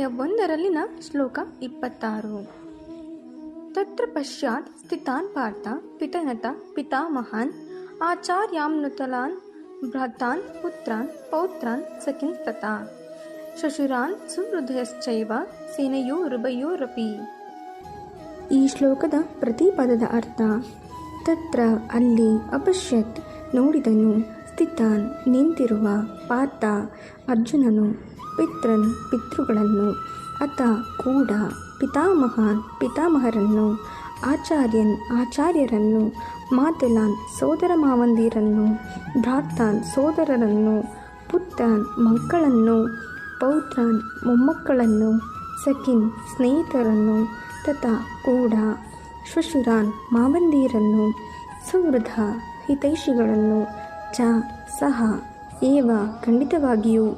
ಅಧ್ಯಾಯ 1ರಲ್ಲಿನ ಶ್ಲೋಕ 26. ತತ್ರ ಪಶ್ಚಾತ್ ಸ್ಥಿತಾನ್ ಪಾರ್ಥ ಪಿತನತ ಪಿತಾಮಹಾನ್ ಆಚಾರ್ಯಾಮ್ನುತಲಾನ್ ಭ್ರಾತಾನ್ ಪುತ್ರಾನ್ ಪೌತ್ರಾನ್ ಸಖಿನ್ ತಥಾ ಶಶುರಾನ್ ಸುಹೃದಯಶ್ಚೈವ ಸೇನೆಯೋರುಭಯೋರಪಿ. ಈ ಶ್ಲೋಕದ ಪ್ರತಿ ಪದದ ಅರ್ಥ: ತತ್ರ ಅಲ್ಲಿ, ಅಪಶ್ಯತ್ ನೋಡಿದನು, ಸ್ಥಿತಾನ್ ನಿಂತಿರುವ, ಪಾರ್ಥ ಅರ್ಜುನನು, ಪಿತೃನ್ ಪಿತೃಗಳನ್ನು, ಅತ ಕೂಡ, ಪಿತಾಮಹಾನ್ ಪಿತಾಮಹರನ್ನು, ಆಚಾರ್ಯನ್ ಆಚಾರ್ಯರನ್ನು, ಮಾತುಲಾನ್ ಸೋದರ ಮಾವಂದಿರನ್ನು, ಭ್ರಾತಾನ್ ಸೋದರರನ್ನು, ಪುತ್ರಾನ್ ಮಕ್ಕಳನ್ನು, ಪೌತ್ರಾನ್ ಮೊಮ್ಮಕ್ಕಳನ್ನು, ಸಖಿನ್ ಸ್ನೇಹಿತರನ್ನು, ತಥಾ ಕೂಡ, ಶ್ವಶುರಾನ್ ಮಾವಂದಿರನ್ನು, ಸುಹೃದ ಹಿತೈಷಿಗಳನ್ನು, ಚ ಸಹ ಏವ ಖಂಡಿತವಾಗಿಯೂ,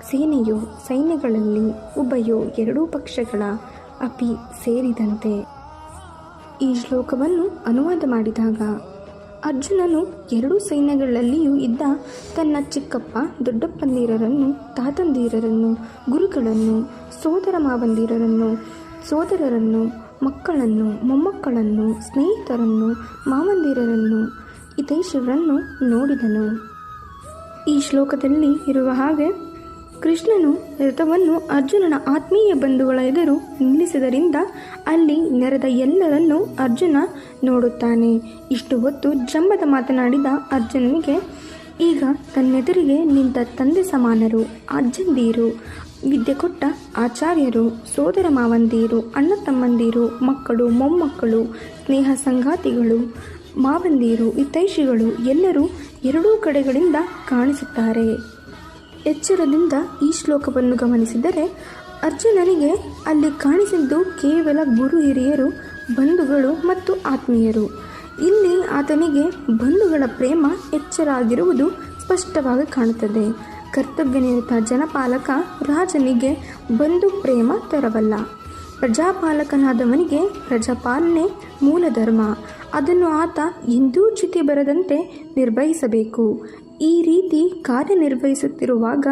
ಸೇನೆಯು ಸೈನ್ಯಗಳಲ್ಲಿ, ಉಭಯೋ ಎರಡೂ ಪಕ್ಷಗಳ, ಅಪಿ ಸೇರಿದಂತೆ. ಈ ಶ್ಲೋಕವನ್ನು ಅನುವಾದ ಮಾಡಿದಾಗ ಅರ್ಜುನನು ಎರಡೂ ಸೈನ್ಯಗಳಲ್ಲಿಯೂ ಇದ್ದ ತನ್ನ ಚಿಕ್ಕಪ್ಪ ದೊಡ್ಡಪ್ಪಂದಿರರನ್ನು, ತಾತಂದಿರರನ್ನು, ಗುರುಗಳನ್ನು, ಸೋದರ ಮಾವಂದಿರರನ್ನು, ಸೋದರರನ್ನು, ಮಕ್ಕಳನ್ನು, ಮೊಮ್ಮಕ್ಕಳನ್ನು, ಸ್ನೇಹಿತರನ್ನು, ಮಾವಂದಿರರನ್ನು, ಹಿತೈಷಿಗಳನ್ನು ನೋಡಿದನು. ಈ ಶ್ಲೋಕದಲ್ಲಿ ಇರುವ ಹಾಗೆ ಕೃಷ್ಣನು ರಥವನ್ನು ಅರ್ಜುನನ ಆತ್ಮೀಯ ಬಂಧುಗಳ ಎದುರು ನಿಲ್ಲಿಸಿದ್ದರಿಂದ ಅಲ್ಲಿ ನೆರೆದ ಎಲ್ಲರನ್ನೂ ಅರ್ಜುನ ನೋಡುತ್ತಾನೆ. ಇಷ್ಟು ಹೊತ್ತು ಜಂಬದ ಮಾತನಾಡಿದ ಅರ್ಜುನನಿಗೆ ಈಗ ತನ್ನೆದುರಿಗೆ ನಿಂತ ತಂದೆ ಸಮಾನರು, ಅಜ್ಜಂದಿರು, ವಿದ್ಯೆ ಕೊಟ್ಟ ಆಚಾರ್ಯರು, ಸೋದರ ಮಾವಂದಿರು, ಅಣ್ಣ ತಮ್ಮಂದಿರು, ಮಕ್ಕಳು, ಮೊಮ್ಮಕ್ಕಳು, ಸ್ನೇಹ ಸಂಗಾತಿಗಳು, ಮಾವಂದಿರು, ಹಿತೈಷಿಗಳು ಎಲ್ಲರೂ ಎರಡೂ ಕಡೆಗಳಿಂದ ಕಾಣಿಸುತ್ತಾರೆ. ಎಚ್ಚರದಿಂದ ಈ ಶ್ಲೋಕವನ್ನು ಗಮನಿಸಿದರೆ ಅರ್ಜುನನಿಗೆ ಅಲ್ಲಿ ಕಾಣಿಸಿದ್ದು ಕೇವಲ ಗುರು ಹಿರಿಯರು, ಬಂಧುಗಳು ಮತ್ತು ಆತ್ಮೀಯರು. ಇಲ್ಲಿ ಆತನಿಗೆ ಬಂಧುಗಳ ಪ್ರೇಮ ಎಚ್ಚರಾಗಿರುವುದು ಸ್ಪಷ್ಟವಾಗಿ ಕಾಣುತ್ತದೆ. ಕರ್ತವ್ಯನಿರತ ಜನಪಾಲಕ ರಾಜನಿಗೆ ಬಂಧು ಪ್ರೇಮ ತರವಲ್ಲ. ಪ್ರಜಾಪಾಲಕನಾದವನಿಗೆ ಪ್ರಜಾಪಾಲನೆ ಮೂಲ ಧರ್ಮ. ಅದನ್ನು ಆತ ಎಂದೂ ಚ್ಯುತಿ ಬರದಂತೆ ನಿರ್ವಹಿಸಬೇಕು. ಈ ರೀತಿ ಕಾರ್ಯನಿರ್ವಹಿಸುತ್ತಿರುವಾಗ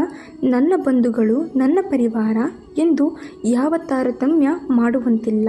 ನನ್ನ ಬಂಧುಗಳು ನನ್ನ ಪರಿವಾರ ಎಂದು ಯಾವ ತಾರತಮ್ಯ ಮಾಡುವಂತಿಲ್ಲ.